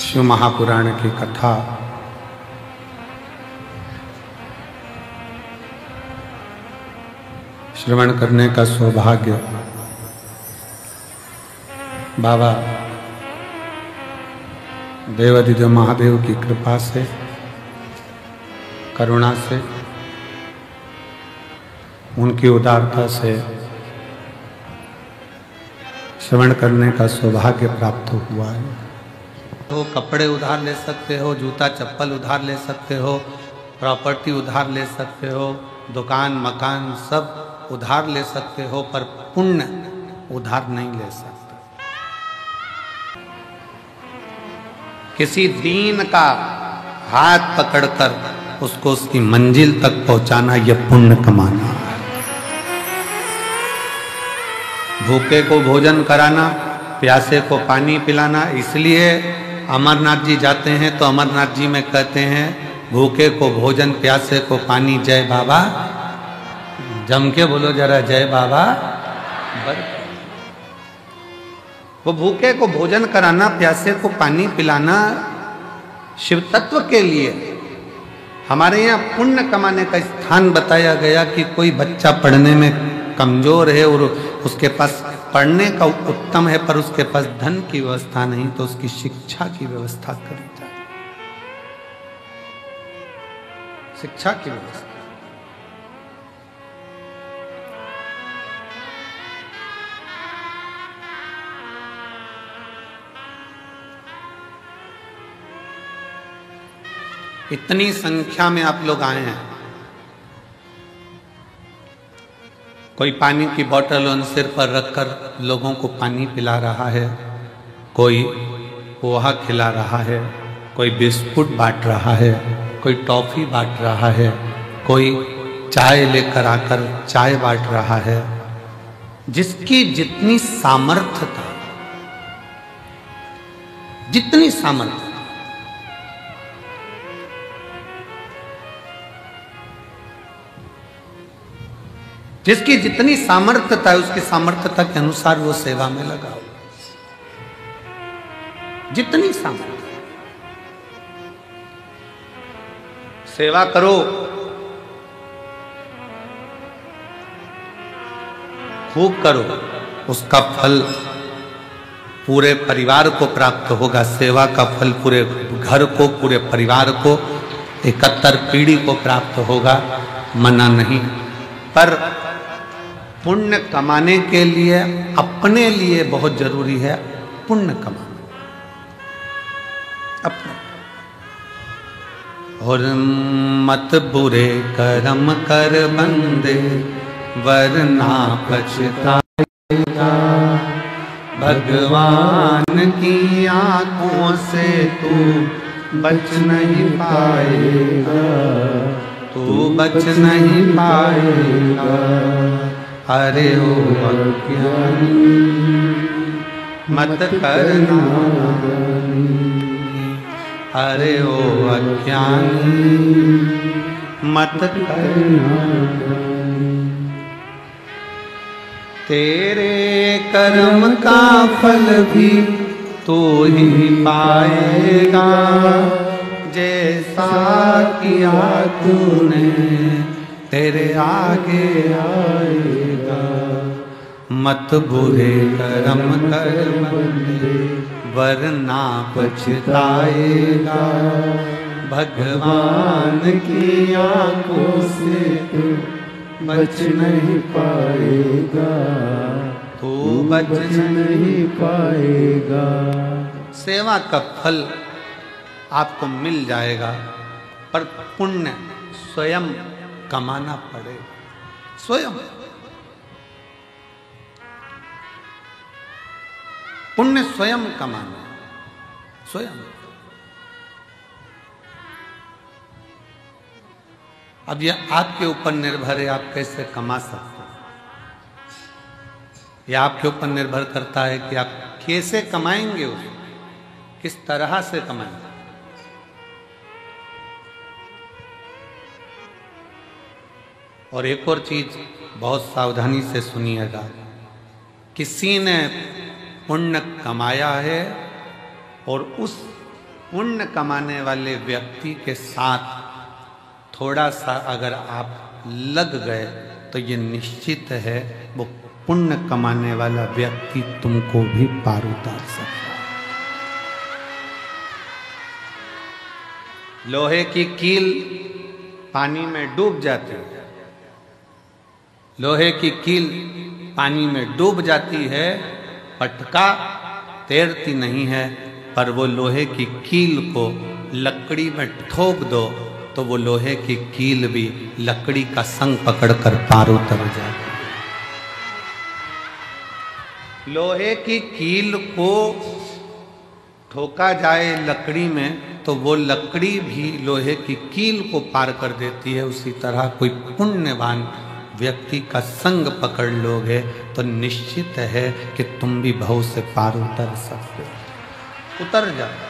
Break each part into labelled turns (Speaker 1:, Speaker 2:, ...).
Speaker 1: शिव महापुराण की कथा श्रवण करने का सौभाग्य बाबा देवाधिदेव महादेव की कृपा से, करुणा से, उनकी उदारता से श्रवण करने का सौभाग्य प्राप्त हुआ है। तो कपड़े उधार ले सकते हो, जूता चप्पल उधार ले सकते हो, प्रॉपर्टी उधार ले सकते हो, दुकान मकान सब उधार ले सकते हो, पर पुण्य उधार नहीं ले सकते। किसी दीन का हाथ पकड़कर उसको उसकी मंजिल तक पहुंचाना, यह पुण्य कमाना है। भूखे को भोजन कराना, प्यासे को पानी पिलाना। इसलिए अमरनाथ जी जाते हैं तो अमरनाथ जी में कहते हैं, भूखे को भोजन, प्यासे को पानी, जय बाबा। जम के बोलो जरा, जय बाबा। वो भूखे को भोजन कराना, प्यासे को पानी पिलाना शिव तत्व के लिए। हमारे यहाँ पुण्य कमाने का स्थान बताया गया कि कोई बच्चा पढ़ने में कमजोर है और उसके पास पढ़ने का उत्तम है, पर उसके पास धन की व्यवस्था नहीं, तो उसकी शिक्षा की व्यवस्था करी जाए। शिक्षा की व्यवस्था। इतनी संख्या में आप लोग आए हैं, कोई पानी की बोतल उन सिर पर रखकर लोगों को पानी पिला रहा है, कोई पोहा खिला रहा है, कोई बिस्कुट बांट रहा है, कोई टॉफी बांट रहा है, कोई चाय लेकर आकर चाय बांट रहा है। जिसकी जितनी सामर्थ्यता, जितनी सामर्थ्य, जिसकी जितनी सामर्थ्यता है, उसकी सामर्थ्यता के अनुसार वो सेवा में लगा हो। जितनी सामर्थ्य, सेवा करो, खूब करो, उसका फल पूरे परिवार को प्राप्त होगा। सेवा का फल पूरे घर को, पूरे परिवार को, 71 पीढ़ी को प्राप्त होगा, मना नहीं। पर पुण्य कमाने के लिए अपने लिए बहुत जरूरी है पुण्य कमाना अपने। और मत बुरे कर्म कर बंदे, वरना पछताएगा। भगवान की आंखों से तू बच नहीं पाएगा, तू बच नहीं पाएगा। अरे ओ अज्ञानी मत करना, अरे ओ अज्ञानी मत करना। तेरे कर्म का फल भी तू ही पाएगा, जैसा किया तूने तेरे आगे आएगा। मत बुरे कर्म कर बंदे, वरना पछताएगा। भगवान की आंखों से तू बच नहीं पाएगा, तू बच नहीं पाएगा। सेवा का फल आपको मिल जाएगा, पर पुण्य स्वयं कमाना पड़ेगा। स्वयं पुण्य स्वयं कमाना, स्वयं। अब यह आपके ऊपर निर्भर है, आप कैसे कमा सकते हैं। यह आपके ऊपर निर्भर करता है कि आप कैसे कमाएंगे, उसको किस तरह से कमाएंगे। और एक और चीज बहुत सावधानी से सुनिएगा, किसी ने पुण्य कमाया है और उस पुण्य कमाने वाले व्यक्ति के साथ थोड़ा सा अगर आप लग गए तो ये निश्चित है वो पुण्य कमाने वाला व्यक्ति तुमको भी पार उतार सकता है। लोहे की कील पानी में डूब जाती है, लोहे की कील पानी में डूब जाती है, पटका तैरती नहीं है, पर वो लोहे की कील को लकड़ी में ठोक दो तो वो लोहे की कील भी लकड़ी का संग पकड़कर पार उतर जाती है। लोहे की कील को ठोका जाए लकड़ी में तो वो लकड़ी भी लोहे की कील को पार कर देती है। उसी तरह कोई पुण्यवान व्यक्ति का संग पकड़ लोगे तो निश्चित है कि तुम भी भव से पार उतर सकते हो। उतर जाओ।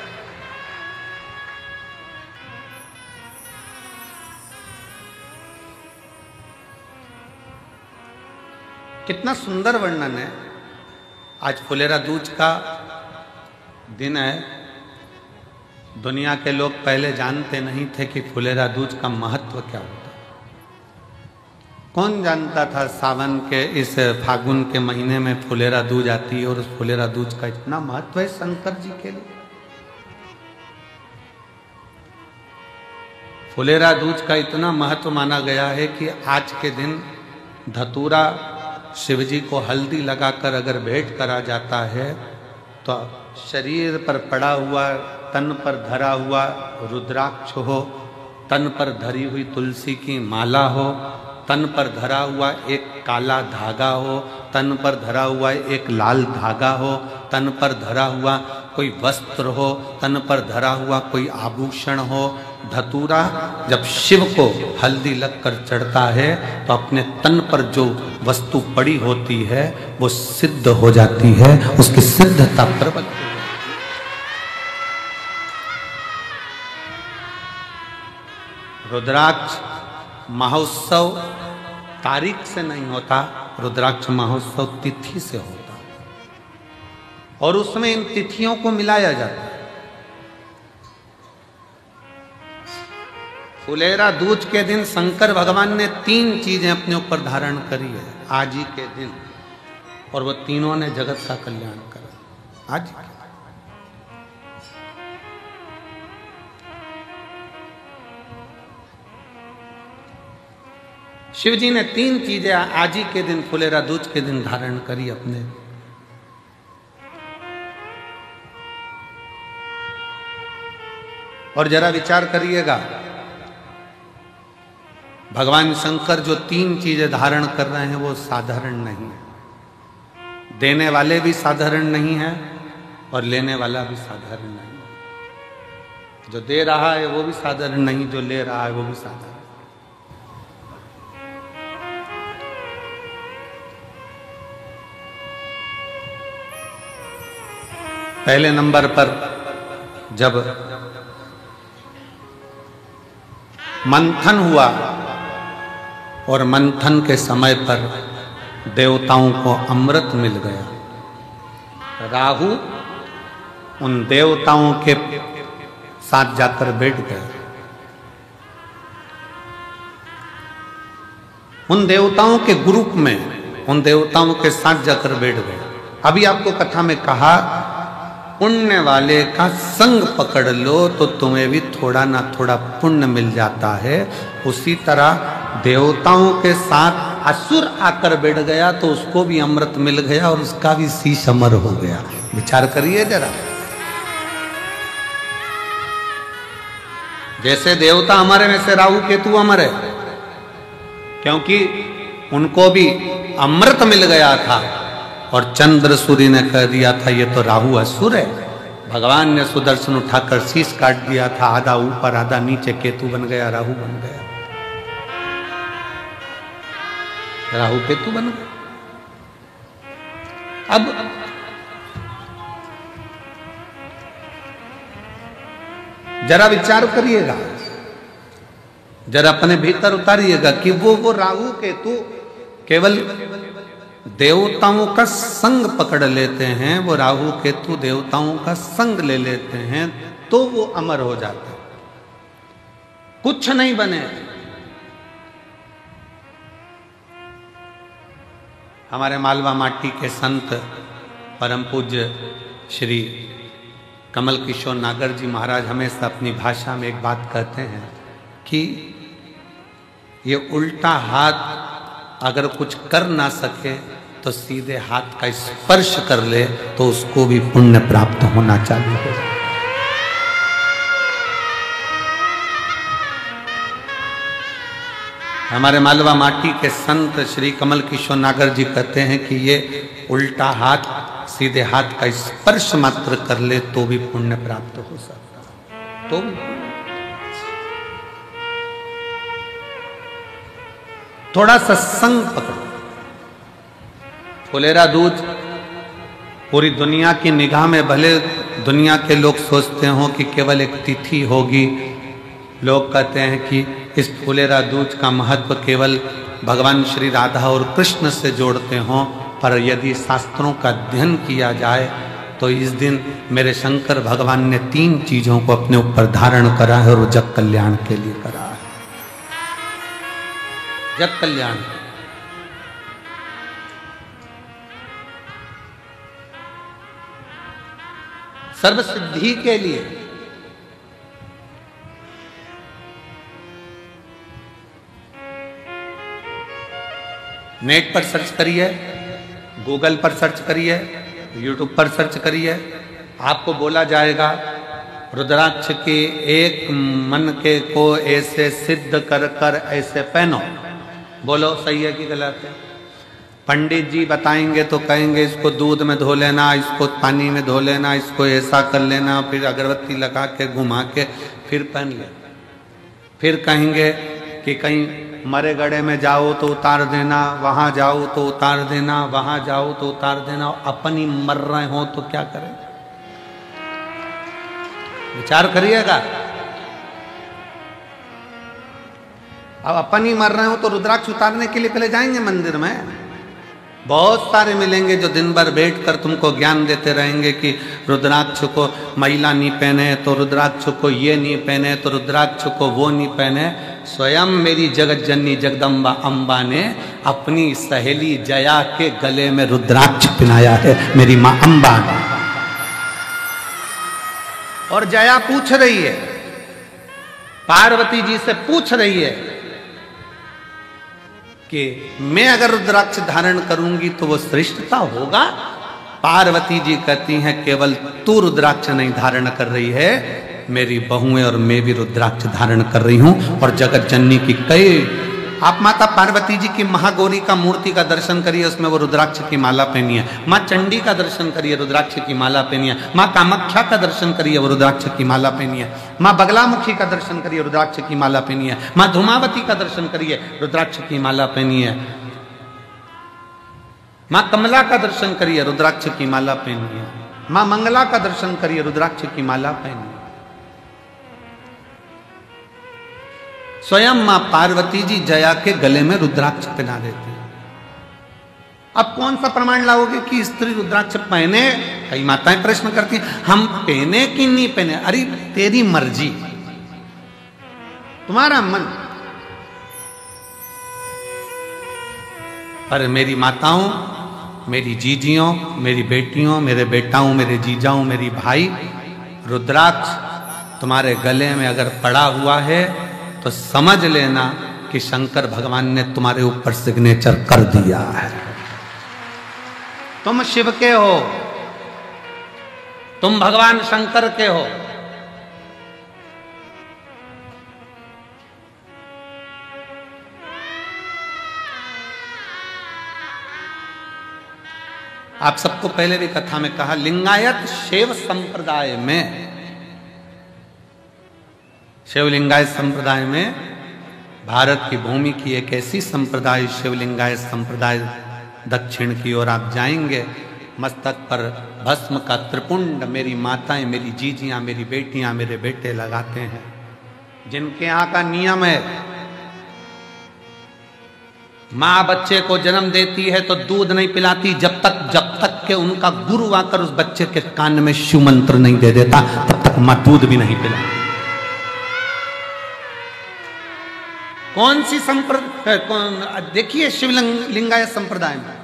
Speaker 1: कितना सुंदर वर्णन है। आज फुलेरा दूज का दिन है। दुनिया के लोग पहले जानते नहीं थे कि फुलेरा दूज का महत्व क्या होता है। कौन जानता था सावन के इस फागुन के महीने में फुलेरा दूज आती है और उस फुलेरा दूज का इतना महत्व है शंकर जी के लिए। फुलेरा दूज का इतना महत्व माना गया है कि आज के दिन धतूरा शिव जी को हल्दी लगाकर अगर भेंट करा जाता है तो शरीर पर पड़ा हुआ, तन पर धरा हुआ रुद्राक्ष हो, तन पर धरी हुई तुलसी की माला हो, तन पर धरा हुआ एक काला धागा हो, तन पर धरा हुआ एक लाल धागा हो, तन पर धरा हुआ कोई वस्त्र हो, तन पर धरा हुआ कोई आभूषण हो। धतूरा जब शिव को हल्दी लगकर चढ़ता है तो अपने तन पर जो वस्तु पड़ी होती है वो सिद्ध हो जाती है, उसकी सिद्धता प्रबल हो जाती है। रुद्राक्ष महोत्सव तारीख से नहीं होता, रुद्राक्ष महोत्सव तिथि से होता और उसमें इन तिथियों को मिलाया जाता है। फुलेरा दूज के दिन शंकर भगवान ने 3 चीजें अपने ऊपर धारण करी है आज ही के दिन, और वो तीनों ने जगत का कल्याण करा आज ही के। शिव जी ने 3 चीजें आज ही के दिन फुलेरा दूज के दिन धारण करी अपने। और जरा विचार करिएगा, भगवान शंकर जो 3 चीजें धारण कर रहे हैं वो साधारण नहीं है। देने वाले भी साधारण नहीं है और लेने वाला भी साधारण नहीं है। जो दे रहा है वो भी साधारण नहीं, जो ले रहा है वो भी साधारण। पहले नंबर पर जब मंथन हुआ और मंथन के समय पर देवताओं को अमृत मिल गया, राहु उन देवताओं के साथ जाकर बैठ गया। उन देवताओं के ग्रुप में, उन देवताओं के साथ जाकर बैठ गए। अभी आपको कथा में कहा पुण्य वाले का संग पकड़ लो तो तुम्हें भी थोड़ा ना थोड़ा पुण्य मिल जाता है। उसी तरह देवताओं के साथ असुर आकर बैठ गया तो उसको भी अमृत मिल गया और उसका भी शीश अमर हो गया। विचार करिए जरा। जैसे देवता अमर है वैसे राहु केतु अमर है, क्योंकि उनको भी अमृत मिल गया था और चंद्र सूर्य ने कह दिया था ये तो राहु असुर है। भगवान ने सुदर्शन उठाकर शीश काट दिया था, आधा ऊपर आधा नीचे, केतु बन गया, राहु बन गया, राहु केतु बन गया। अब जरा विचार करिएगा, जरा अपने भीतर उतारिएगा कि वो राहु केतु केवल देवताओं का संग पकड़ लेते हैं, वो राहु केतु देवताओं का संग ले लेते हैं तो वो अमर हो जाते, कुछ नहीं बने। हमारे मालवा माटी के संत परम पूज्य श्री कमल किशोर नागर जी महाराज हमेशा अपनी भाषा में एक बात कहते हैं कि ये उल्टा हाथ अगर कुछ कर ना सके तो सीधे हाथ का स्पर्श कर ले तो उसको भी पुण्य प्राप्त होना चाहिए। हमारे मालवा माटी के संत श्री कमल किशोर नागर जी कहते हैं कि ये उल्टा हाथ सीधे हाथ का स्पर्श मात्र कर ले तो भी पुण्य प्राप्त हो सकता। तो थोड़ा सत्संग पकड़ो। फुलेरा दूज पूरी दुनिया की निगाह में, भले दुनिया के लोग सोचते हो कि केवल एक तिथि होगी, लोग कहते हैं कि इस फुलेरा दूज का महत्व केवल भगवान श्री राधा और कृष्ण से जोड़ते हों, पर यदि शास्त्रों का अध्ययन किया जाए तो इस दिन मेरे शंकर भगवान ने 3 चीजों को अपने ऊपर धारण करा है और जग कल्याण के लिए करा है। जग कल्याण, सर्व सिद्धि के लिए। नेट पर सर्च करिए, गूगल पर सर्च करिए, यूट्यूब पर सर्च करिए, आपको बोला जाएगा रुद्राक्ष के एक मन के को ऐसे सिद्ध कर कर ऐसे पहनो। बोलो सही है कि गलत है? पंडित जी बताएंगे तो कहेंगे इसको दूध में धो लेना, इसको पानी में धो लेना, इसको ऐसा कर लेना, फिर अगरबत्ती लगा के घुमा के फिर पहन ले। फिर कहेंगे कि कहीं मरे गड़े में जाओ तो उतार देना, वहां जाओ तो उतार देना, वहां जाओ तो उतार देना। अपन ही मर रहे हो तो क्या करें? विचार करिएगा। अब अपन ही मर रहे हो तो रुद्राक्ष उतारने के लिए पहले जाएंगे मंदिर में। बहुत सारे मिलेंगे जो दिन भर बैठ कर तुमको ज्ञान देते रहेंगे कि रुद्राक्ष को महिला नहीं पहने, तो रुद्राक्ष को ये नहीं पहने, तो रुद्राक्ष को वो नहीं पहने। स्वयं मेरी जगत जननी जगदम्बा अम्बा ने अपनी सहेली जया के गले में रुद्राक्ष पहनाया है, मेरी मां अम्बा ने। और जया पूछ रही है, पार्वती जी से पूछ रही है कि मैं अगर रुद्राक्ष धारण करूंगी तो वो श्रेष्ठता होगा? पार्वती जी कहती हैं केवल तू रुद्राक्ष नहीं धारण कर रही है, मेरी बहुएं और मैं भी रुद्राक्ष धारण कर रही हूं। और जगत जननी की कई, आप माता पार्वती जी की महागौरी का मूर्ति का दर्शन करिए, उसमें वो रुद्राक्ष की माला पहनी है। माँ चंडी का दर्शन करिए, रुद्राक्ष की माला पहनी है। माँ कामाख्या का दर्शन करिए, वो रुद्राक्ष की माला पहनी है। माँ बगलामुखी का दर्शन करिए, रुद्राक्ष की माला पहनी है। माँ धूमावती का दर्शन करिए, रुद्राक्ष की माला पहनी है। माँ कमला का दर्शन करिए, रुद्राक्ष की माला पहनी है। माँ मंगला का दर्शन करिए, रुद्राक्ष की माला पहनी है। स्वयं मां पार्वती जी जया के गले में रुद्राक्ष पहना देती है। अब कौन सा प्रमाण लाओगे कि स्त्री रुद्राक्ष पहने? कई माताएं प्रश्न करती हैं हम पहने कि नहीं पहने। अरे तेरी मर्जी, तुम्हारा मन। पर मेरी माताओं, मेरी जीजियों, मेरी बेटियों, मेरे बेटाओं, मेरे जीजाओं, मेरी भाई, रुद्राक्ष तुम्हारे गले में अगर पड़ा हुआ है तो समझ लेना कि शंकर भगवान ने तुम्हारे ऊपर सिग्नेचर कर दिया है। तुम शिव के हो, तुम भगवान शंकर के हो। आप सबको पहले भी कथा में कहा, लिंगायत शैव संप्रदाय में, शिवलिंगायत संप्रदाय में भारत की भूमि की एक ऐसी संप्रदाय शिवलिंगायत संप्रदाय, दक्षिण की ओर आप जाएंगे, मस्तक पर भस्म का त्रिपुंड मेरी माताएं, मेरी जीजियां, मेरी बेटियां, मेरे बेटे लगाते हैं। जिनके यहाँ का नियम है, माँ बच्चे को जन्म देती है तो दूध नहीं पिलाती जब तक के उनका गुरु आकर उस बच्चे के कान में शिव मंत्र नहीं दे देता, तब तक को मां दूध भी नहीं पिला। कौन सी देखिए शिवलिंगायत संप्रदाय में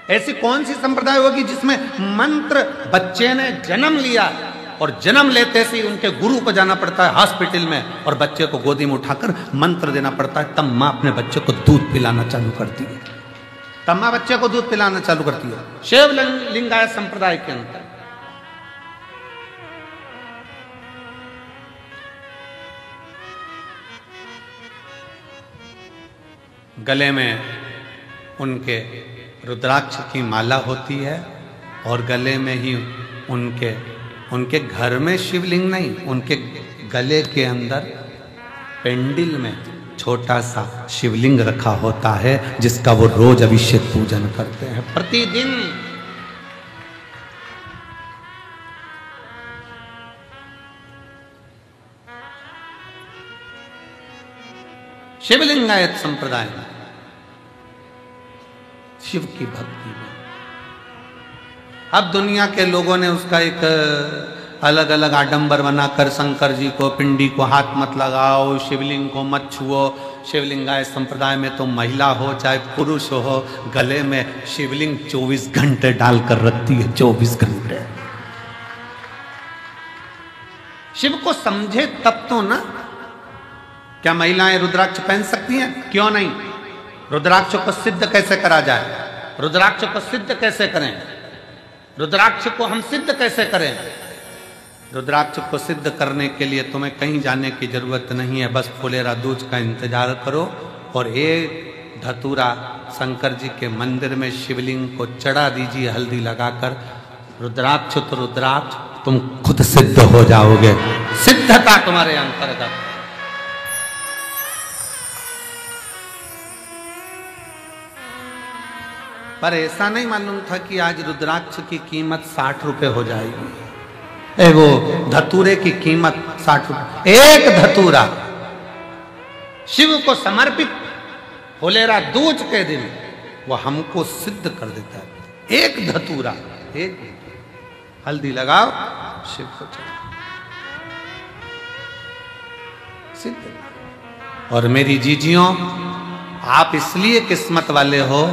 Speaker 1: ऐसी कौन सी संप्रदाय होगी जिसमें मंत्र, बच्चे ने जन्म लिया और जन्म लेते से ही उनके गुरु को जाना पड़ता है हॉस्पिटल में और बच्चे को गोदी में उठाकर मंत्र देना पड़ता है, तब मां अपने बच्चे को दूध पिलाना चालू करती है, तब मां बच्चे को दूध पिलाना चालू करती है। शिवलिंगायत संप्रदाय के अंदर गले में उनके रुद्राक्ष की माला होती है और गले में ही उनके घर में शिवलिंग नहीं, उनके गले के अंदर पेंडिल में छोटा सा शिवलिंग रखा होता है जिसका वो रोज अभिषेक पूजन करते हैं प्रतिदिन। शिवलिंगायत संप्रदाय में शिव की भक्ति में अब दुनिया के लोगों ने उसका एक अलग अलग आडंबर बनाकर शंकर जी को पिंडी को हाथ मत लगाओ, शिवलिंग को मत छुओ। शिवलिंगायत संप्रदाय में तो महिला हो चाहे पुरुष हो, गले में शिवलिंग 24 घंटे डालकर रखती है, 24 घंटे। शिव को समझे तब तो ना। क्या महिलाएं रुद्राक्ष पहन सकती हैं? क्यों नहीं। रुद्राक्ष को सिद्ध कैसे करा जाए, रुद्राक्ष को सिद्ध कैसे करें, रुद्राक्ष को हम सिद्ध कैसे करें। रुद्राक्ष को सिद्ध करने के लिए तुम्हें कहीं जाने की जरूरत नहीं है, बस फुलेरा दूज का इंतजार करो और एक धतूरा शंकर जी के मंदिर में शिवलिंग को चढ़ा दीजिए हल्दी लगाकर। रुद्राक्ष तो रुद्राक्ष, तुम खुद सिद्ध हो जाओगे, सिद्धता तुम्हारे अंतर्गत। पर ऐसा नहीं मालूम था कि आज रुद्राक्ष की कीमत 60 रुपए हो जाएगी। वो धतूरे की कीमत 60 रुपए, एक धतूरा शिव को समर्पित फुलेरा दूज के दिन वो हमको सिद्ध कर देता है। एक धतूरा, एक हल्दी लगाओ, शिव को चढ़ाओ, सिद्ध। और मेरी जीजियों, आप इसलिए किस्मत वाले हो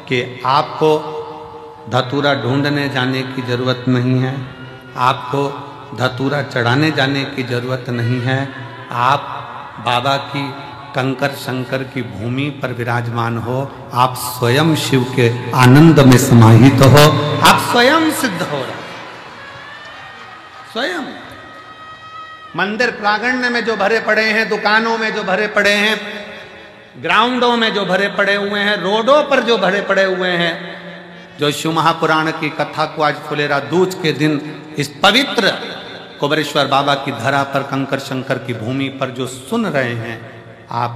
Speaker 1: कि आपको धतूरा ढूंढने जाने की जरूरत नहीं है, आपको धतूरा चढ़ाने जाने की जरूरत नहीं है। आप बाबा की कंकर शंकर की भूमि पर विराजमान हो, आप स्वयं शिव के आनंद में समाहित हो, आप स्वयं सिद्ध हो रहे, स्वयं। मंदिर प्रांगण में जो भरे पड़े हैं, दुकानों में जो भरे पड़े हैं, ग्राउंडों में जो भरे पड़े हुए हैं, रोडों पर जो भरे पड़े हुए हैं, जो शिव महापुराण की कथा को आज फुलेरा दूज के दिन इस पवित्र कुबेरेश्वर बाबा की धरा पर कंकर शंकर की भूमि पर जो सुन रहे हैं, आप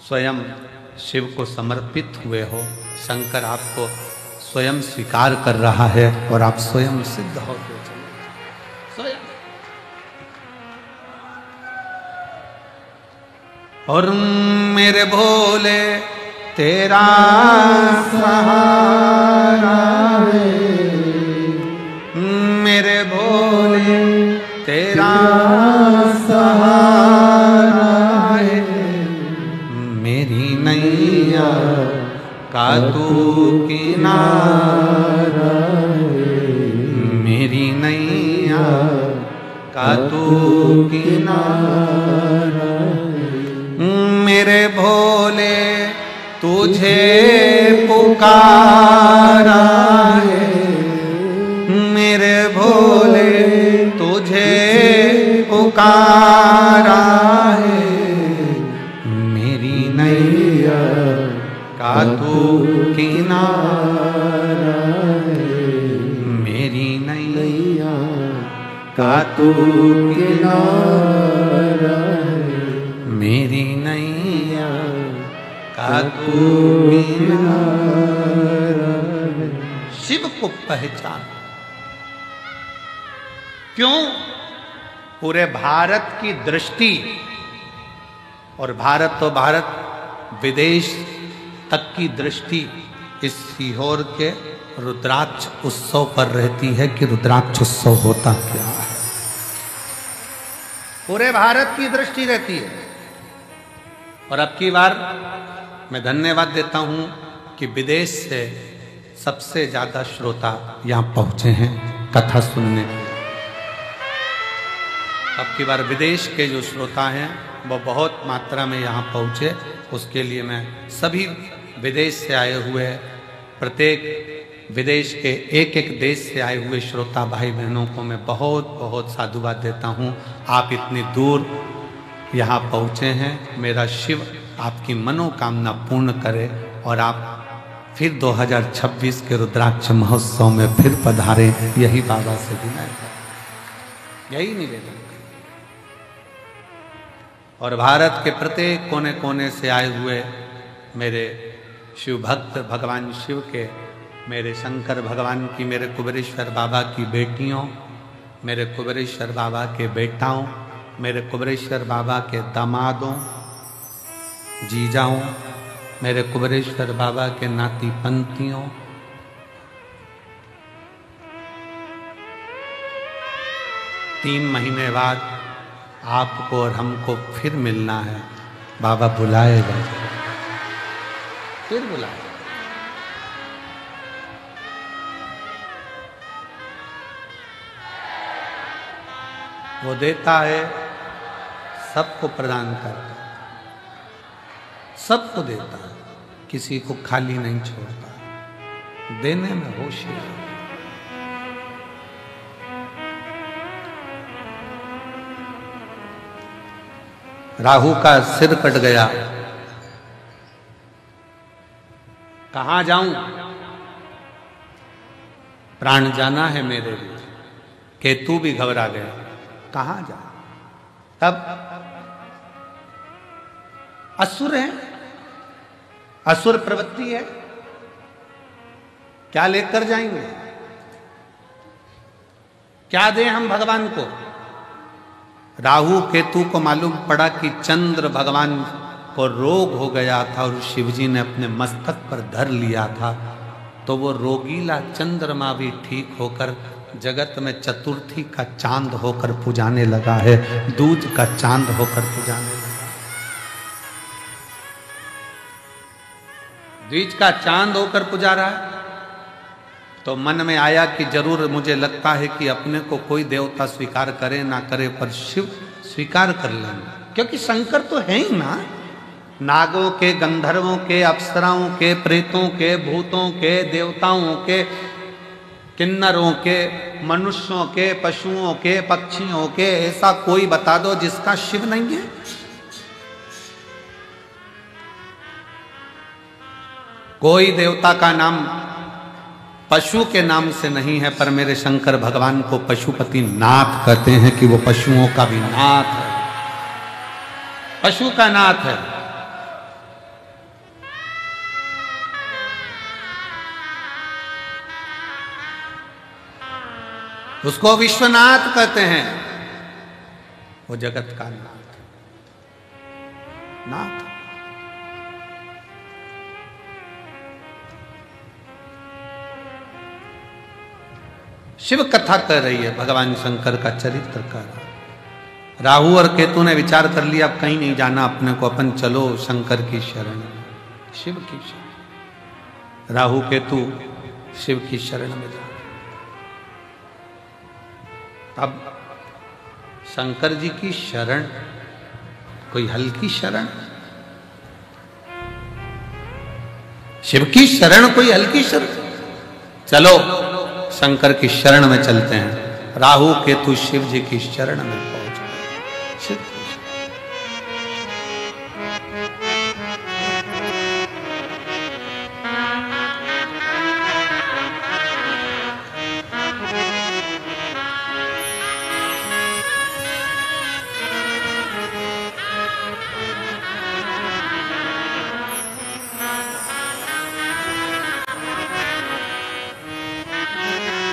Speaker 1: स्वयं शिव को समर्पित हुए हो। शंकर आपको स्वयं स्वीकार कर रहा है और आप स्वयं सिद्ध होते चले, स्वयं। और मेरे भोले तेरा सहारा है, मेरे भोले तेरा सहारा है, मेरी नैया का तू किनारा है, मेरी नैया का तू किनारा। मेरे भोले तुझे पुकारा है, मेरे भोले तुझे पुकारा है, मेरी नैया का तू किनारा है, मेरी नैया का तू किनारा है, मेरी नैया का तू किनारा है। शिव को पहचान। क्यों? पूरे भारत की दृष्टि, और भारत तो भारत, विदेश तक की दृष्टि इस सीहोर के रुद्राक्ष उत्सव पर रहती है कि रुद्राक्ष उत्सव होता क्या है। पूरे भारत की दृष्टि रहती है। और अब की बार मैं धन्यवाद देता हूं कि विदेश से सबसे ज्यादा श्रोता यहां पहुंचे हैं कथा सुनने के। अब की बार विदेश के जो श्रोता हैं वो बहुत मात्रा में यहाँ पहुँचे, उसके लिए मैं सभी विदेश से आए हुए, प्रत्येक विदेश के एक एक देश से आए हुए श्रोता भाई बहनों को मैं बहुत बहुत साधुवाद देता हूँ। आप इतनी दूर यहाँ पहुँचे हैं। मेरा शिव आपकी मनोकामना पूर्ण करे और आप फिर 2026 के रुद्राक्ष महोत्सव में फिर पधारें, यही बाबा से विनय है, यही निवेदन। और भारत के प्रत्येक कोने कोने से आए हुए मेरे शिव भक्त, भगवान शिव के, मेरे शंकर भगवान की, मेरे कुबेरेश्वर बाबा की बेटियों, मेरे कुबेरेश्वर बाबा के बेटाओं, मेरे कुबेरेश्वर बाबा के दामादों, जीजाओं, मेरे कुबेरेश्वर बाबा के नाती पंथियों, तीन महीने बाद आपको और हमको फिर मिलना है। बाबा बुलाएगा, फिर बुलाएगा। वो देता है, सबको प्रदान करता है, सबको देता है, किसी को खाली नहीं छोड़ता, देने में होशियार। राहु का सिर कट गया, कहां जाऊं, प्राण जाना है मेरे लिए। केतु भी घबरा गया, कहां जाऊं। तब असुर है, असुर प्रवृत्ति है, क्या लेकर जाएंगे, क्या दें हम भगवान को। राहु केतु को मालूम पड़ा कि चंद्र भगवान को रोग हो गया था और शिवजी ने अपने मस्तक पर धर लिया था, तो वो रोगीला चंद्रमा भी ठीक होकर जगत में चतुर्थी का चांद होकर पुजाने लगा है, दूज का चांद होकर पुजाने लगा, द्विज का चांद होकर पुजा रहा है। तो मन में आया कि जरूर, मुझे लगता है कि अपने को कोई देवता स्वीकार करे ना करे, पर शिव स्वीकार कर लेंगे, क्योंकि शंकर तो है ही ना। नागों के, गंधर्वों के, अप्सराओं के, प्रेतों के, भूतों के, देवताओं के, किन्नरों के, मनुष्यों के, पशुओं के, पक्षियों के, ऐसा कोई बता दो जिसका शिव नहीं है। कोई देवता का नाम पशु के नाम से नहीं है, पर मेरे शंकर भगवान को पशुपति नाथ कहते हैं कि वो पशुओं का भी नाथ है, पशु का नाथ है। उसको विश्वनाथ कहते हैं, वो जगत का नाथ, नाथ। शिव कथा कर रही है, भगवान शंकर का चरित्र कर रहा है। राहु और केतु ने विचार कर लिया अब कहीं नहीं जाना अपने को, अपन चलो शंकर की शरण में, शिव की शरण। राहु केतु शिव की शरण में जा। अब शंकर जी की शरण कोई हल्की शरण, शिव की शरण कोई हल्की शरण। चलो शंकर की शरण में चलते हैं। राहु केतु शिव जी की शरण में पहुंच गए। शिव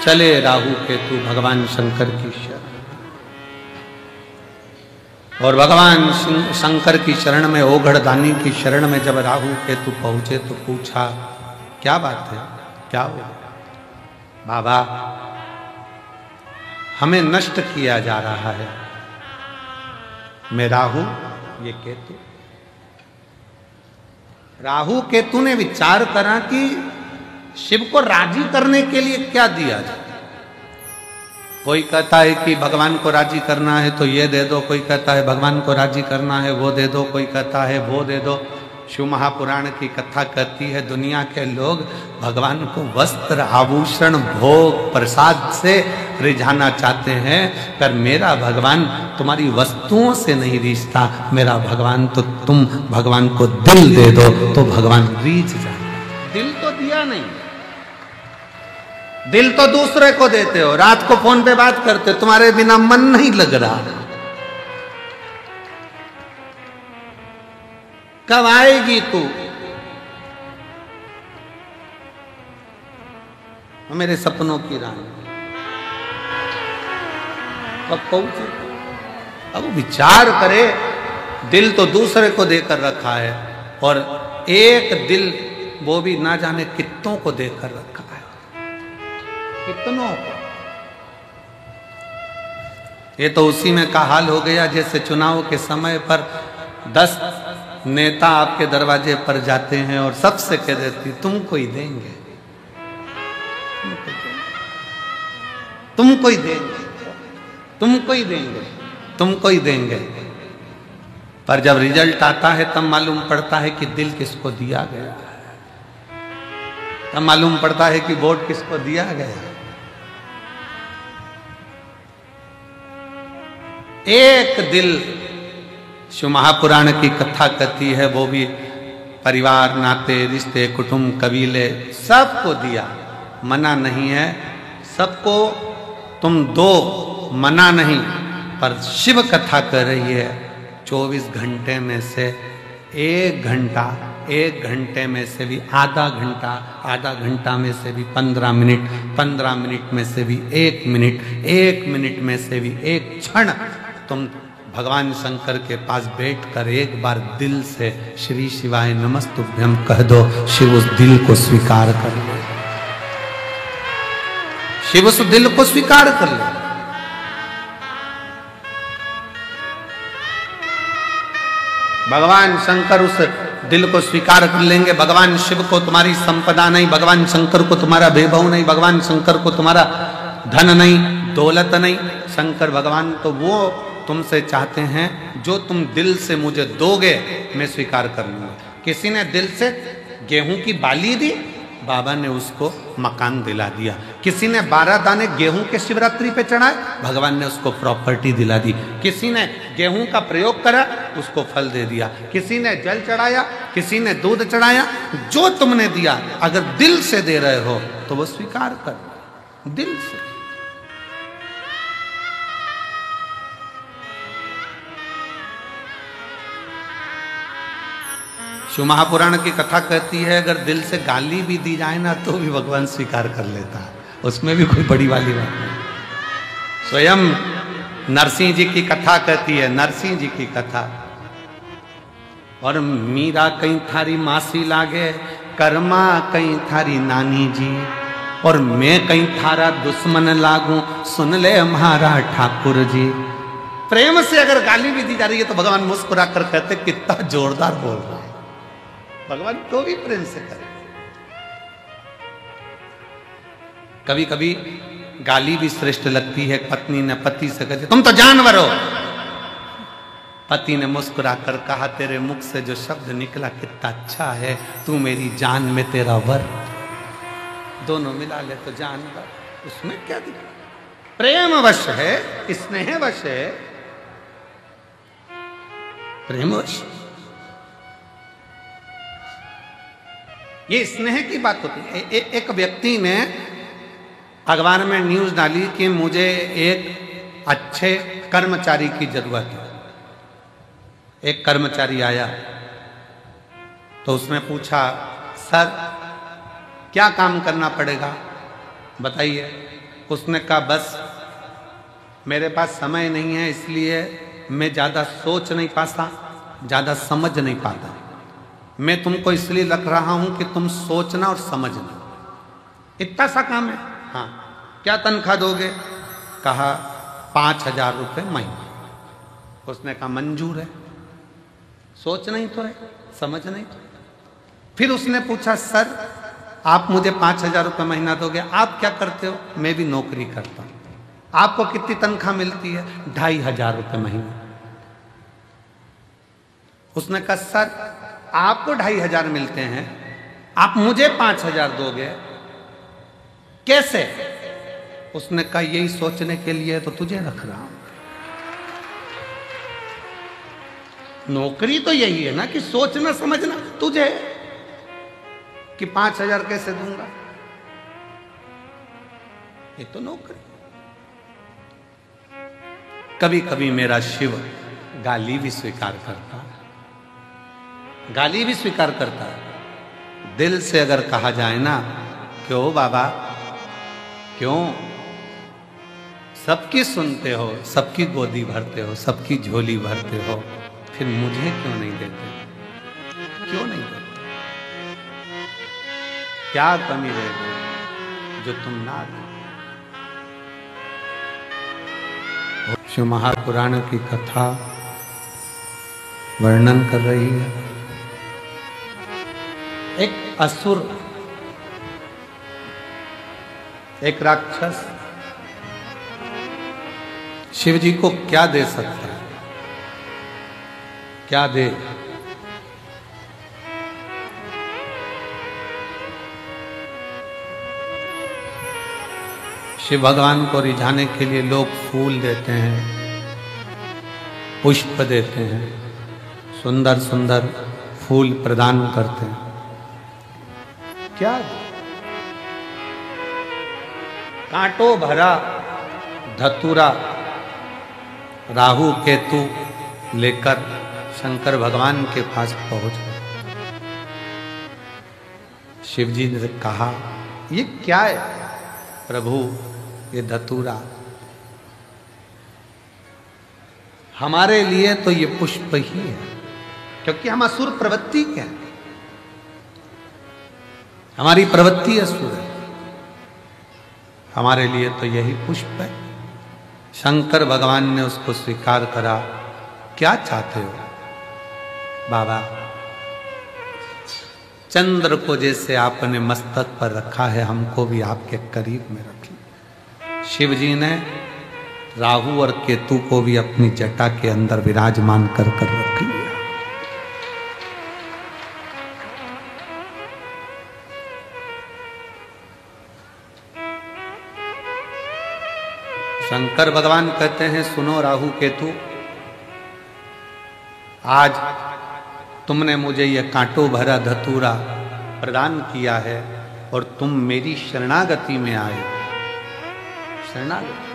Speaker 1: चले राहु केतु भगवान शंकर की शरण। और भगवान शंकर की शरण में, ओघड़दानी की शरण में जब राहु केतु पहुंचे तो पूछा क्या बात है, क्या हो। बाबा हमें नष्ट किया जा रहा है, मैं राहु, ये केतु। राहु केतु ने विचार करा कि शिव को राजी करने के लिए क्या दिया जाए। कोई कहता है कि भगवान को राजी करना है तो ये दे दो, कोई कहता है भगवान को राजी करना है वो दे दो, कोई कहता है वो दे दो। शिव महापुराण की कथा कहती है दुनिया के लोग भगवान को वस्त्र, आभूषण, भोग, प्रसाद से रिझाना चाहते हैं, पर मेरा भगवान तुम्हारी वस्तुओं से नहीं रिझता, मेरा भगवान तो तुम भगवान को दिल दे दो तो भगवान रिझ जाए। दिल तो दिया नहीं, दिल तो दूसरे को देते हो। रात को फोन पे बात करते हो, तुम्हारे बिना मन नहीं लग रहा। कब आएगी तू? मेरे सपनों की रानी कब पहुंचे? अब विचार करे, दिल तो दूसरे को देकर रखा है और एक दिल वो भी ना जाने कितनों को देकर रखा है, कितनों को। ये तो उसी में का हाल हो गया जैसे चुनाव के समय पर 10 नेता आपके दरवाजे पर जाते हैं और सबसे कह देती तुमको ही देंगे, तुमको ही देंगे, तुमको ही देंगे, तुमको ही देंगे। पर जब रिजल्ट आता है तब मालूम पड़ता है कि दिल किसको दिया गया है, तब मालूम पड़ता है कि वोट किसको दिया गया। एक दिल शिव महापुराण की कथा कहती है, वो भी परिवार, नाते, रिश्ते, कुटुंब, कबीले सबको दिया, मना नहीं है सबको तुम दो, मना नहीं। पर शिव कथा कर रही है 24 घंटे में से 1 घंटा, 1 घंटे में से भी आधा घंटा, आधा घंटा में से भी 15 मिनट, 15 मिनट में से भी 1 मिनट, 1 मिनट में से भी 1 क्षण तुम भगवान शंकर के पास बैठकर एक बार दिल से श्री शिवाय नमस्तुभ्यं कह दो। शिव उस दिल को स्वीकार कर ले, शिव उस दिल को स्वीकार कर ले। भगवान शंकर उस दिल को स्वीकार कर लेंगे। भगवान शिव को तुम्हारी संपदा नहीं, भगवान शंकर को तुम्हारा वैभव नहीं, भगवान शंकर को तुम्हारा धन नहीं, दौलत नहीं। शंकर भगवान तो वो तुमसे चाहते हैं जो तुम दिल से मुझे दोगे मैं स्वीकार कर लूंगा। किसी ने दिल से गेहूं की बाली दी, बाबा ने उसको मकान दिला दिया। किसी ने 12 दाने गेहूं के शिवरात्रि पे चढ़ाए, भगवान ने उसको प्रॉपर्टी दिला दी। किसी ने गेहूं का प्रयोग करा, उसको फल दे दिया। किसी ने जल चढ़ाया, किसी ने दूध चढ़ाया। जो तुमने दिया अगर दिल से दे रहे हो तो वो स्वीकार कर, दिल से। शिव महापुराण की कथा कहती है अगर दिल से गाली भी दी जाए ना तो भी भगवान स्वीकार कर लेता है, उसमें भी कोई बड़ी वाली बात नहीं। स्वयं नरसिंह जी की कथा कहती है, नरसिंह जी की कथा, और मीरा कहीं थारी मासी लागे, कर्मा कहीं थारी नानी जी, और मैं कहीं थारा दुश्मन लागू, सुन ले हमारा ठाकुर जी। प्रेम से अगर गाली भी दी जा रही है तो भगवान मुस्कुरा कर कहते कितना जोरदार बोल रहा है। भगवान तो भी प्रेम से करे। कभी कभी गाली भी श्रेष्ठ लगती है। पत्नी ने पति से कहती तुम तो जानवर हो। पति ने मुस्कुरा कर कहा तेरे मुख से जो शब्द निकला कितना अच्छा है, तू मेरी जान में तेरा वर। दोनों मिला ले तो जानवर, उसमें क्या दिखा? प्रेम वश है, स्नेह वश है, प्रेम वश। ये स्नेह की बात होती है। एक व्यक्ति ने अखबार में न्यूज डाली कि मुझे एक अच्छे कर्मचारी की जरूरत है। एक कर्मचारी आया तो उसने पूछा सर क्या काम करना पड़ेगा बताइए। उसने कहा बस मेरे पास समय नहीं है इसलिए मैं ज़्यादा सोच नहीं पाता, ज़्यादा समझ नहीं पाता। मैं तुमको इसलिए रख रहा हूं कि तुम सोचना और समझना, इतना सा काम है। हाँ क्या तनख्वाह दोगे? कहा 5,000 रुपये महीना। उसने कहा मंजूर है, सोच नहीं तो है, समझ नहीं तो। फिर उसने पूछा सर आप मुझे 5,000 रुपये महीना दोगे, आप क्या करते हो? मैं भी नौकरी करता हूं। आपको कितनी तनख्वाह मिलती है? 2,500 रुपये महीना। उसने कहा सर आपको 2,500 मिलते हैं, आप मुझे 5,000 दोगे, कैसे? उसने कहा यही सोचने के लिए तो तुझे रख रहा हूं। नौकरी तो यही है ना कि सोचना समझना तुझे, कि 5,000 कैसे दूंगा, ये तो नौकरी। कभी कभी मेरा शिव गाली भी स्वीकार करता है, गाली भी स्वीकार करता है। दिल से अगर कहा जाए ना, क्यों बाबा क्यों, सबकी सुनते हो, सबकी गोदी भरते हो, सबकी झोली भरते हो, फिर मुझे क्यों नहीं देते? क्यों नहीं देते? क्या कमी रह गई जो तुम ना दो? शिव महापुराण की कथा वर्णन कर रही है। एक असुर, एक राक्षस शिव जी को क्या दे सकता है? क्या दे? शिव भगवान को रिझाने के लिए लोग फूल देते हैं, पुष्प देते हैं, सुंदर सुंदर फूल प्रदान करते हैं। क्या? कांटों भरा धतूरा राहु केतु लेकर शंकर भगवान के पास पहुंच गए। शिव जी ने कहा ये क्या है प्रभु? ये धतूरा हमारे लिए तो ये पुष्प ही है, क्योंकि हम असुर प्रवृत्ति के हैं, हमारी प्रवृत्ति असुर है, हमारे लिए तो यही पुष्प है। शंकर भगवान ने उसको स्वीकार करा। क्या चाहते हो बाबा? चंद्र को जैसे आपने मस्तक पर रखा है, हमको भी आपके करीब में रखिए। शिव जी ने राहु और केतु को भी अपनी जटा के अंदर विराजमान कर रख लिया। शंकर भगवान कहते हैं सुनो राहु केतु, आज तुमने मुझे यह कांटों भरा धतूरा प्रदान किया है और तुम मेरी शरणागति में आए। शरणागति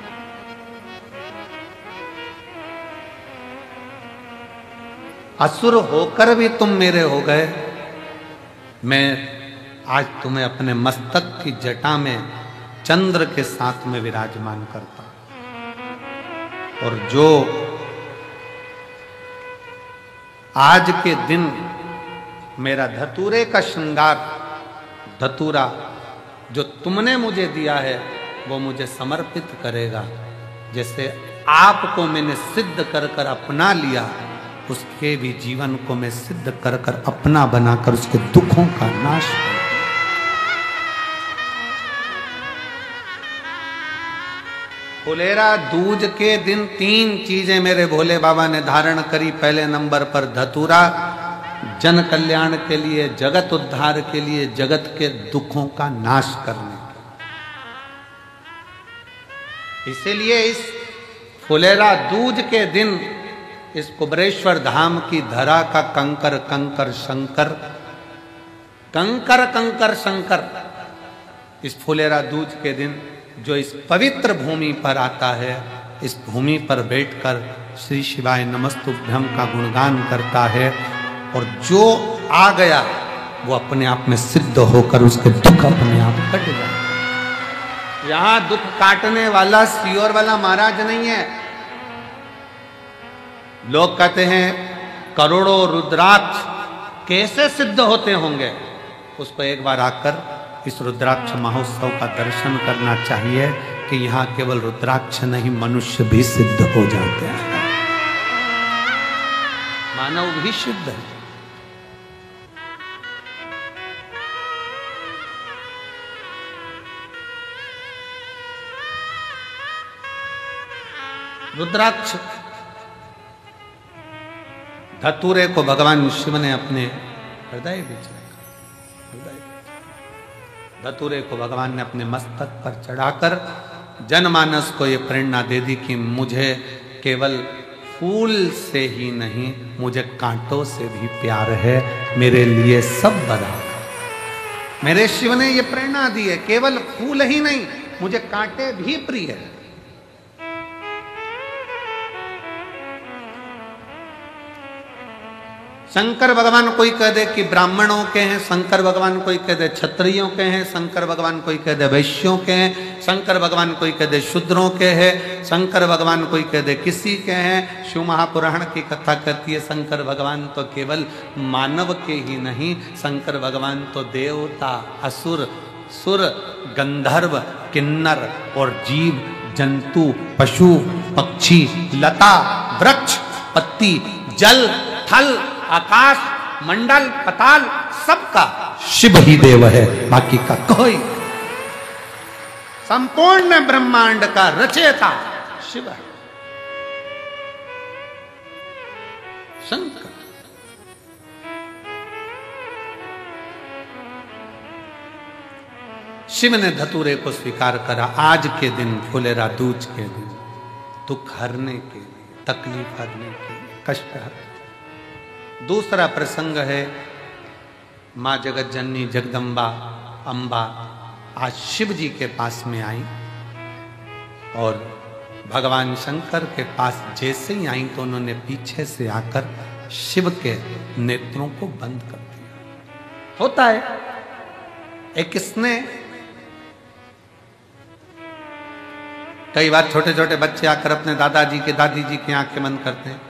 Speaker 1: असुर होकर भी तुम मेरे हो गए। मैं आज तुम्हें अपने मस्तक की जटा में चंद्र के साथ में विराजमान करता हूं, और जो आज के दिन मेरा धतूरे का श्रृंगार, धतूरा जो तुमने मुझे दिया है वो मुझे समर्पित करेगा। जैसे आपको मैंने सिद्ध कर कर अपना लिया, उसके भी जीवन को मैं सिद्ध कर कर अपना बनाकर उसके दुखों का नाश कर। फुलेरा दूज के दिन 3 चीजें मेरे भोले बाबा ने धारण करी। पहले नंबर पर धतूरा, जन कल्याण के लिए, जगत उद्धार के लिए, जगत के दुखों का नाश करने के। इसीलिए इस फुलेरा दूज के दिन इस कुबरेश्वर धाम की धरा का कंकर कंकर शंकर, कंकर कंकर शंकर, इस फुलेरा दूज के दिन जो इस पवित्र भूमि पर आता है, इस भूमि पर बैठकर श्री शिवाय नमस्तुभ्यं का गुणगान करता है, और जो आ गया वो अपने आप में सिद्ध होकर उसके दुख अपने आप कट जाए। यहां दुख काटने वाला सियोर वाला महाराज नहीं है। लोग कहते हैं करोड़ों रुद्राक्ष कैसे सिद्ध होते होंगे, उसको एक बार आकर इस रुद्राक्ष महोत्सव का दर्शन करना चाहिए कि यहाँ केवल रुद्राक्ष नहीं, मनुष्य भी सिद्ध हो जाते हैं। मानव भी सिद्ध है। रुद्राक्ष धतूरे को भगवान शिव ने अपने हृदय बीच रखा। धतूरे को भगवान ने अपने मस्तक पर चढ़ाकर जनमानस को ये प्रेरणा दे दी कि मुझे केवल फूल से ही नहीं, मुझे कांटों से भी प्यार है, मेरे लिए सब बराबर। मेरे शिव ने ये प्रेरणा दी है, केवल फूल ही नहीं, मुझे कांटे भी प्रिय है। शंकर भगवान कोई कह दे कि ब्राह्मणों के हैं, शंकर भगवान कोई कह दे क्षत्रियों के हैं, शंकर भगवान कोई कह दे वैश्यों के हैं, शंकर भगवान कोई कह दे शूद्रों के हैं, शंकर भगवान कोई कह दे किसी के हैं। शिव महापुराण की कथा कहती है शंकर भगवान तो केवल मानव के ही नहीं, शंकर भगवान तो देवता, असुर, सुर, गंधर्व, किन्नर और जीव जंतु, पशु, पक्षी, लता, वृक्ष, पत्ती, जल, थल, आकाश, मंडल, पताल, सबका शिव ही देव है, बाकी का कोई। संपूर्ण ब्रह्मांड का रचयिता शिव है, शंकर। शिव ने धतूरे को स्वीकार करा। आज के दिन, फुलेरा दूज के दिन, दुख हरने के लिए, तकलीफ हरने के लिए, कष्ट हरने। दूसरा प्रसंग है माँ जगत जननी जगदम्बा अम्बा आज शिव जी के पास में आई और भगवान शंकर के पास जैसे ही आई तो उन्होंने पीछे से आकर शिव के नेत्रों को बंद कर दिया। होता है एक स्नेह। कई बार छोटे छोटे बच्चे आकर अपने दादाजी के दादी जी की आंखें बंद करते हैं,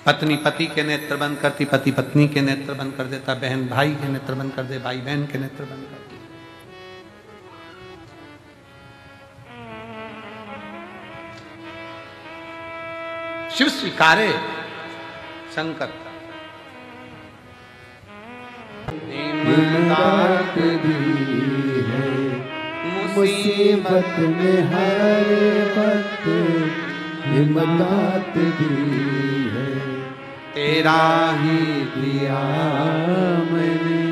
Speaker 1: पत्नी पति के नेत्र बंद करती, पति पत्नी के नेत्र बंद कर देता, बहन भाई के नेत्र बंद कर दे, भाई बहन के नेत्र बंद कर दे। शिव स्वीकारे शंकर
Speaker 2: मुसीबत में हर वक्त हिम्मत दी है,
Speaker 1: तेरा ही
Speaker 2: दिया मैंने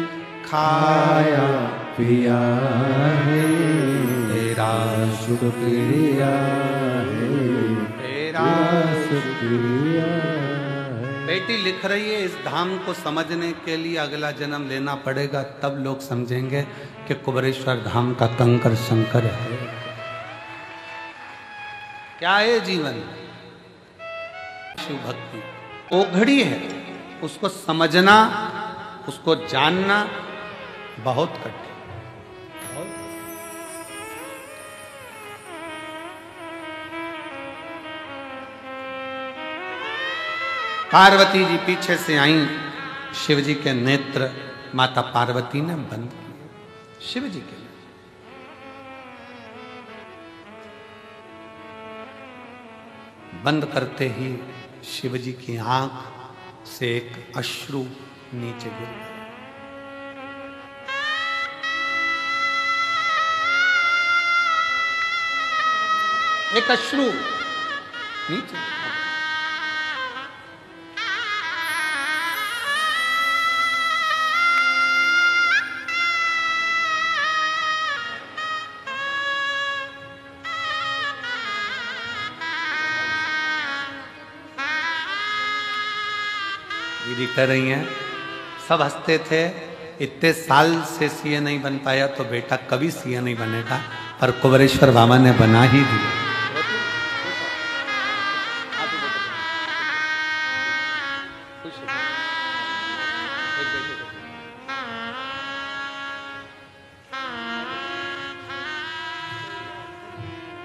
Speaker 2: खाया पिया है,
Speaker 1: तेरा
Speaker 2: शुक्रिया है,
Speaker 1: तेरा
Speaker 2: शुक्रिया है।
Speaker 1: बेटी लिख रही है इस धाम को समझने के लिए अगला जन्म लेना पड़ेगा, तब लोग समझेंगे कि कुबेरेश्वर धाम का कंकर शंकर है। क्या है जीवन? शिव भक्ति ओघड़ी है, उसको समझना, उसको जानना बहुत कठिन। पार्वती जी पीछे से आई, शिव जी के नेत्र माता पार्वती ने बंद किए। शिव जी के बंद करते ही शिव जी की आंख से एक अश्रु नीचे गिर गया। एक अश्रु नीचे। दीदी कह रही हैं सब हंसते थे, इतने साल से सीए नहीं बन पाया तो बेटा कभी सीए नहीं बनेगा, पर कुबेरेश्वर बाबा ने बना ही दिया।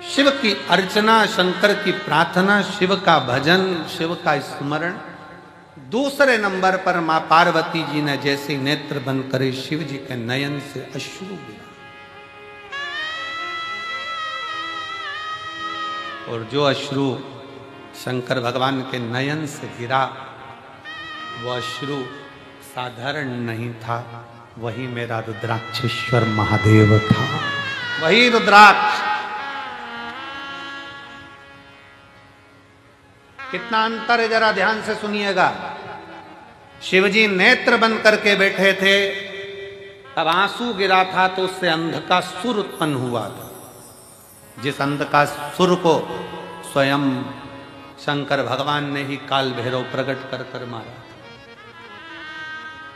Speaker 1: शिव की अर्चना, शंकर की प्रार्थना, शिव का भजन, शिव का स्मरण। दूसरे नंबर पर मां पार्वती जी ने जैसे नेत्र बंद करे, शिव जी के नयन से अश्रु गिरा। और जो अश्रु शंकर भगवान के नयन से गिरा, वह अश्रु साधारण नहीं था, वही मेरा रुद्राक्षेश्वर महादेव था, वही रुद्राक्ष। कितना अंतर है, जरा ध्यान से सुनिएगा। शिवजी नेत्र बंद करके बैठे थे, तब आंसू गिरा था तो उससे अंध का सुर उत्पन्न हुआ था, जिस अंध का सुर को स्वयं शंकर भगवान ने ही काल भैरव प्रकट कर कर मारा।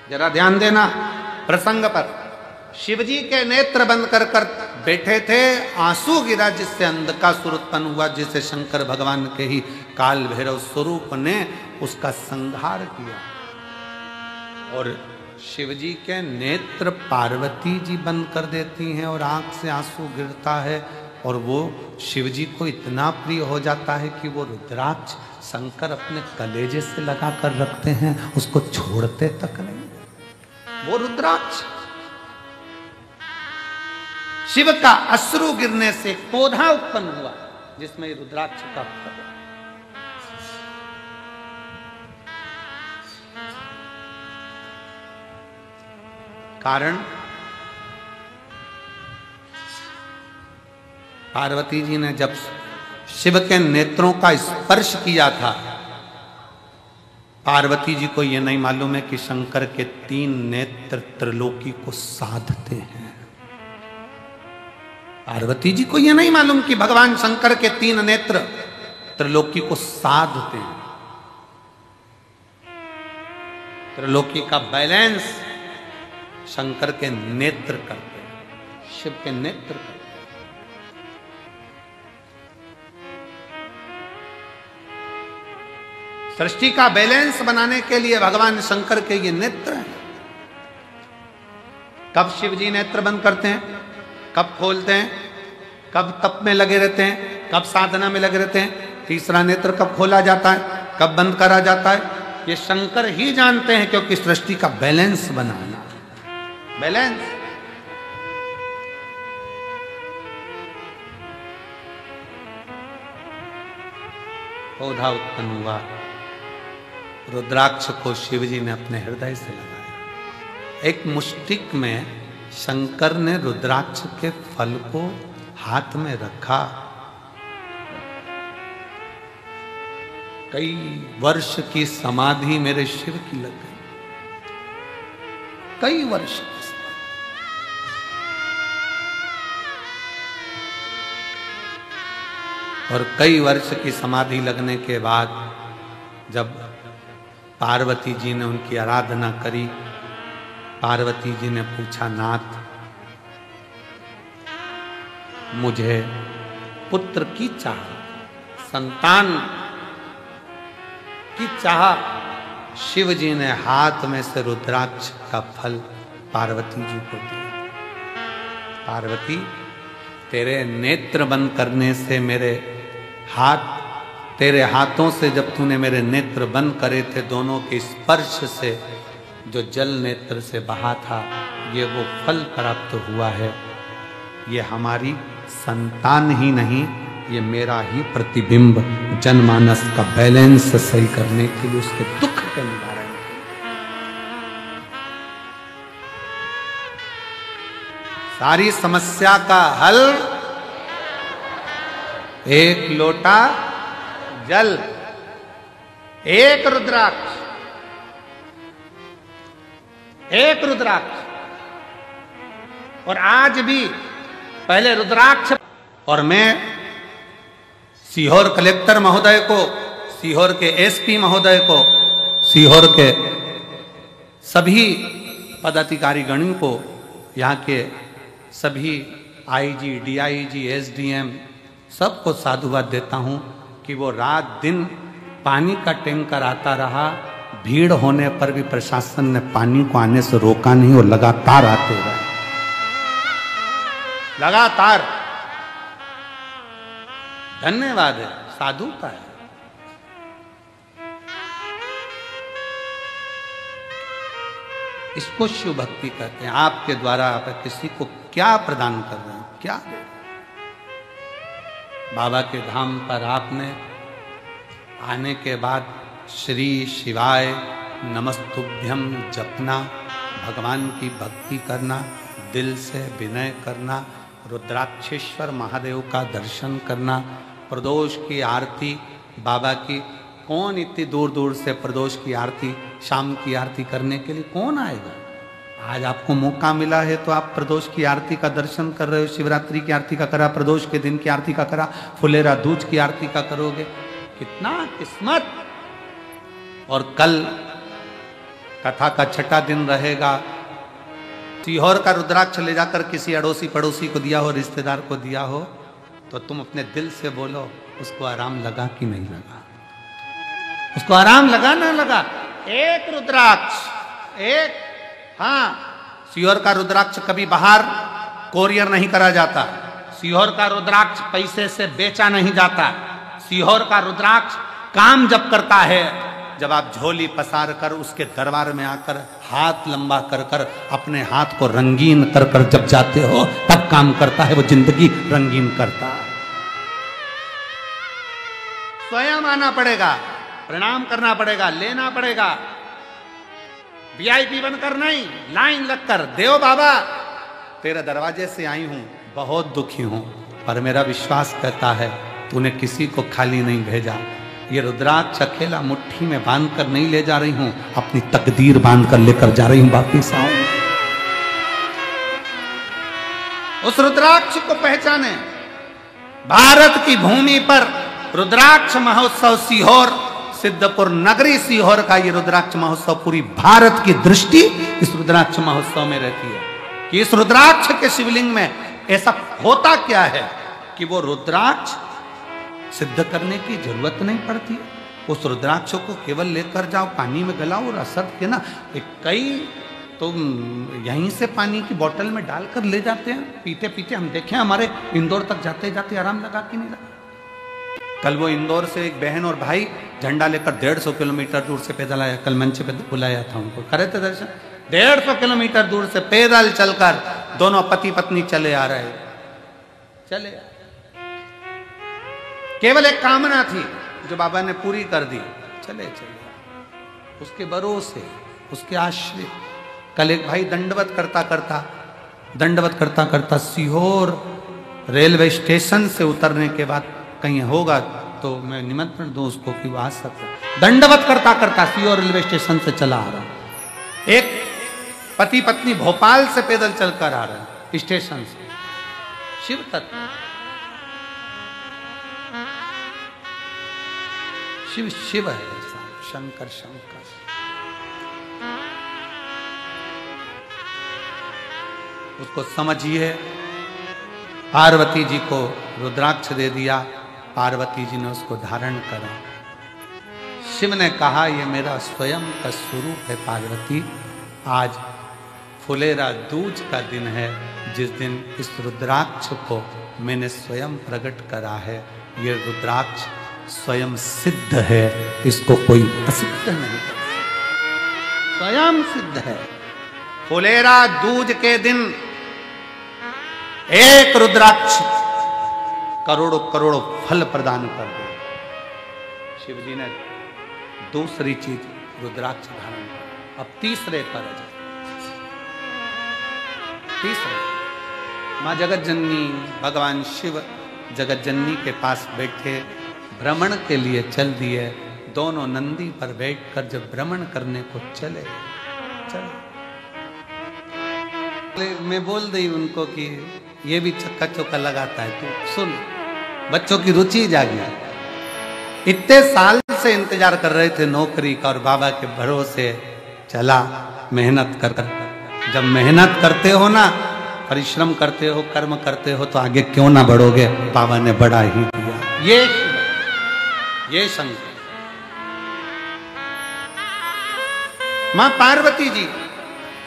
Speaker 1: जरा ध्यान देना प्रसंग पर। शिवजी के नेत्र बंद कर कर बैठे थे, आंसू गिरा जिससे अंध का सुर उत्पन्न हुआ, जिसे शंकर भगवान के ही काल भैरव स्वरूप ने उसका संहार किया। और शिवजी के नेत्र पार्वती जी बंद कर देती हैं और आंख से आंसू गिरता है, और वो शिवजी को इतना प्रिय हो जाता है कि वो रुद्राक्ष शंकर अपने कलेजे से लगा कर रखते हैं, उसको छोड़ते तक नहीं। वो रुद्राक्ष शिव का अश्रु गिरने से पौधा उत्पन्न हुआ, जिसमें रुद्राक्ष का फल। कारण पार्वती जी ने जब शिव के नेत्रों का स्पर्श किया था, पार्वती जी को यह नहीं मालूम है कि शंकर के 3 नेत्र त्रिलोकी को साधते हैं। पार्वती जी को यह नहीं मालूम कि भगवान शंकर के 3 नेत्र त्रिलोकी को साधते हैं। त्रिलोकी का बैलेंस शंकर के नेत्र करते हैं, शिव के नेत्र करते हैं। सृष्टि का बैलेंस बनाने के लिए भगवान शंकर के ये नेत्र हैं। कब शिव जी नेत्र बंद करते हैं, कब खोलते हैं, कब तप में लगे रहते हैं, कब साधना में लगे रहते हैं, तीसरा नेत्र कब खोला जाता है, कब बंद करा जाता है, ये शंकर ही जानते हैं, क्योंकि सृष्टि का बैलेंस बनाना, बैलेंस। पौधा उत्पन्न हुआ, रुद्राक्ष को शिवजी ने अपने हृदय से लगाया। एक मुष्टिक में शंकर ने रुद्राक्ष के फल को हाथ में रखा। कई वर्ष की समाधि मेरे शिव की लग गई, कई वर्ष की। और कई वर्ष की समाधि लगने के बाद जब पार्वती जी ने उनकी आराधना करी, पार्वती जी ने पूछा, नाथ मुझे पुत्र की चाह, संतान की चाह। शिव जी ने हाथ में से रुद्राक्ष का फल पार्वती जी को दिया। पार्वती, तेरे नेत्र बंद करने से मेरे हाथ, तेरे हाथों से जब तूने मेरे नेत्र बंद करे थे, दोनों के स्पर्श से जो जल नेत्र से बहा था, ये वो फल प्राप्त हुआ है। ये हमारी संतान ही नहीं, ये मेरा ही प्रतिबिंब जनमानस का बैलेंस सही करने के लिए, उसके दुख के निवारण के लिए। सारी समस्या का हल एक लोटा जल, एक रुद्राक्ष, एक रुद्राक्ष। और आज भी पहले रुद्राक्ष, और मैं सीहोर कलेक्टर महोदय को, सीहोर के एसपी महोदय को, सीहोर के सभी पदाधिकारी गण को, यहाँ के सभी आईजी, डीआईजी, एसडीएम सबको साधुवाद देता हूँ कि वो रात दिन पानी का टैंकर आता रहा। भीड़ होने पर भी प्रशासन ने पानी को आने से रोका नहीं और लगातार आते रहे, लगातार। धन्यवाद है, साधुता है। इसको शिव भक्ति कहते हैं। आपके द्वारा आप किसी को क्या प्रदान कर रहे हैं, क्या दे रहे हैं? बाबा के धाम पर आपने आने के बाद श्री शिवाय नमस्तुभ्यम जपना, भगवान की भक्ति करना, दिल से विनय करना, रुद्राक्षेश्वर महादेव का दर्शन करना, प्रदोष की आरती बाबा की। कौन इतनी दूर दूर से प्रदोष की आरती, शाम की आरती करने के लिए कौन आएगा? आज आपको मौका मिला है तो आप प्रदोष की आरती का दर्शन कर रहे हो। शिवरात्रि की आरती का करा, प्रदोष के दिन की आरती का करा, फुलेरा दूज की आरती का करोगे, कितना किस्मत। और कल कथा का छठा दिन रहेगा। सीहोर का रुद्राक्ष ले जाकर किसी अड़ोसी पड़ोसी को दिया हो, रिश्तेदार को दिया हो, तो तुम अपने दिल से बोलो उसको आराम लगा कि नहीं लगा, उसको आराम लगा ना लगा। एक रुद्राक्ष, एक, हाँ, सीहोर का रुद्राक्ष कभी बाहर कोरियर नहीं करा जाता। सीहोर का रुद्राक्ष पैसे से बेचा नहीं जाता। सीहोर का रुद्राक्ष काम जब करता है, जब आप झोली पसार कर उसके दरबार में आकर हाथ लंबा कर कर अपने हाथ को रंगीन कर कर जब जाते हो, तब काम करता है। वो जिंदगी रंगीन करता है। स्वयं आना पड़ेगा, प्रणाम करना पड़ेगा, लेना पड़ेगा। वीआईपी बनकर नहीं, लाइन लगकर, देव बाबा तेरे दरवाजे से आई हूं, बहुत दुखी हूं, पर मेरा विश्वास कहता है तूने किसी को खाली नहीं भेजा। ये रुद्राक्ष अकेला मुट्ठी में बांध कर नहीं ले जा रही हूं, अपनी तकदीर बांध कर लेकर जा रही हूं वापिस आऊं। उस रुद्राक्ष को पहचाने। भारत की भूमि पर रुद्राक्ष महोत्सव सीहोर, सिद्धपुर नगरी सीहोर का ये रुद्राक्ष महोत्सव, पूरी भारत की दृष्टि इस रुद्राक्ष महोत्सव में रहती है कि इस रुद्राक्ष के शिवलिंग में ऐसा होता क्या है कि वो रुद्राक्ष सिद्ध करने की जरूरत नहीं पड़ती। उस रुद्राक्ष को केवल लेकर जाओ, पानी में गलाओ और असर के ना, कई तो यहीं से पानी की बोतल में डालकर ले जाते हैं, पीते पीते हम देखें, हमारे इंदौर तक जाते जाते आराम लगा कि नहीं लगा। कल वो इंदौर से एक बहन और भाई झंडा लेकर 150 किलोमीटर दूर से पैदल आया। कल मंच पे बुलाया था उनको, करे थे दर्शन। 150 किलोमीटर दूर से पैदल चलकर दोनों पति पत्नी चले आ रहे, चले केवल एक कामना थी जो बाबा ने पूरी कर दी, चले चले उसके भरोसे, उसके आश्रय। कल एक भाई दंडवत करता करता सीहोर रेलवे स्टेशन से उतरने के बाद कहीं होगा तो मैं निमंत्रण दूं उसको कि वो आ सकता। दंडवत करता करता सीहोर रेलवे स्टेशन से चला आ रहा। एक पति पत्नी भोपाल से पैदल चलकर आ रहे स्टेशन से। शिव तत्व, शिव शिव है, शंकर शंकर। उसको समझिए। पार्वती जी को रुद्राक्ष दे दिया, पार्वती जी ने उसको धारण करा। शिव ने कहा ये मेरा स्वयं का स्वरूप है पार्वती। आज फुलेरा दूज का दिन है, जिस दिन इस रुद्राक्ष को मैंने स्वयं प्रकट करा है। ये रुद्राक्ष स्वयं सिद्ध है, इसको कोई असिद्ध नहीं कर सकता, स्वयं सिद्ध है। फुलेरा दूज के दिन एक रुद्राक्ष करोड़ों करोड़ों फल प्रदान कर दे। शिव जी ने दूसरी चीज रुद्राक्ष धारण कर। अब तीसरे पर तीसरे मां जगतजननी, भगवान शिव जगतजननी के पास बैठे, भ्रमण के लिए चल दिए। दोनों नंदी पर बैठकर जब भ्रमण करने को चले, मैं बोल दी उनको कि ये भी चक्का चौका लगाता है, तू सुन। बच्चों की रुचि जागी। इतने साल से इंतजार कर रहे थे नौकरी का और बाबा के भरोसे चला, मेहनत कर। जब मेहनत करते हो ना, परिश्रम करते हो, कर्म करते हो, तो आगे क्यों ना बढ़ोगे। बाबा ने बढ़ा ही दिया। ये शंकर। मां पार्वती जी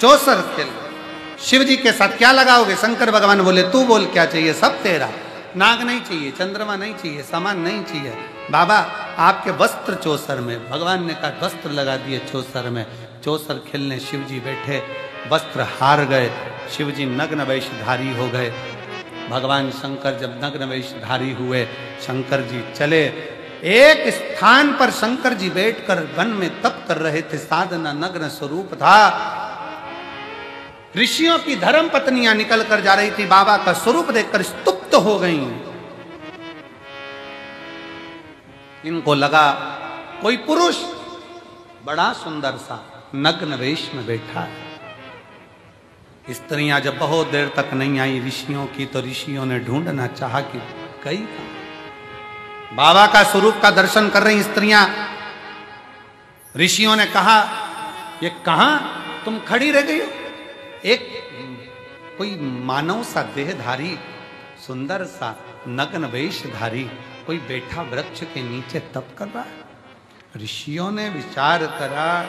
Speaker 1: चौसर खेल, शिव जी के साथ क्या लगाओगे। शंकर भगवान बोले तू बोल क्या चाहिए, सब तेरा। नाग नहीं चाहिए, चंद्रमा नहीं चाहिए, सामान नहीं चाहिए। बाबा आपके वस्त्र चौसर में। भगवान ने कहा वस्त्र लगा दिए चौसर में। चौसर खेलने शिव जी बैठे, वस्त्र हार गए। शिव जी नग्न वेशधारी हो गए। भगवान शंकर जब नग्न वेशधारी हुए, शंकर जी चले एक स्थान पर शंकर जी बैठकर वन में तप कर रहे थे, साधना नग्न स्वरूप था। ऋषियों की धर्म पत्नियां निकल कर जा रही थी, बाबा का स्वरूप देखकर स्तुप्त हो गईं। इनको लगा कोई पुरुष बड़ा सुंदर सा नग्न वेश में बैठा है। स्त्रियां जब बहुत देर तक नहीं आई ऋषियों की, तो ऋषियों ने ढूंढना चाहा कि गई कहां। बाबा का स्वरूप का दर्शन कर रही स्त्रियां। ऋषियों ने कहा, ये कहां तुम खड़ी रह गई हो? एक कोई मानव सा देहधारी, सुंदर सा नग्न वेशधारी कोई बैठा वृक्ष के नीचे तप कर रहा है। ऋषियों ने विचार करा,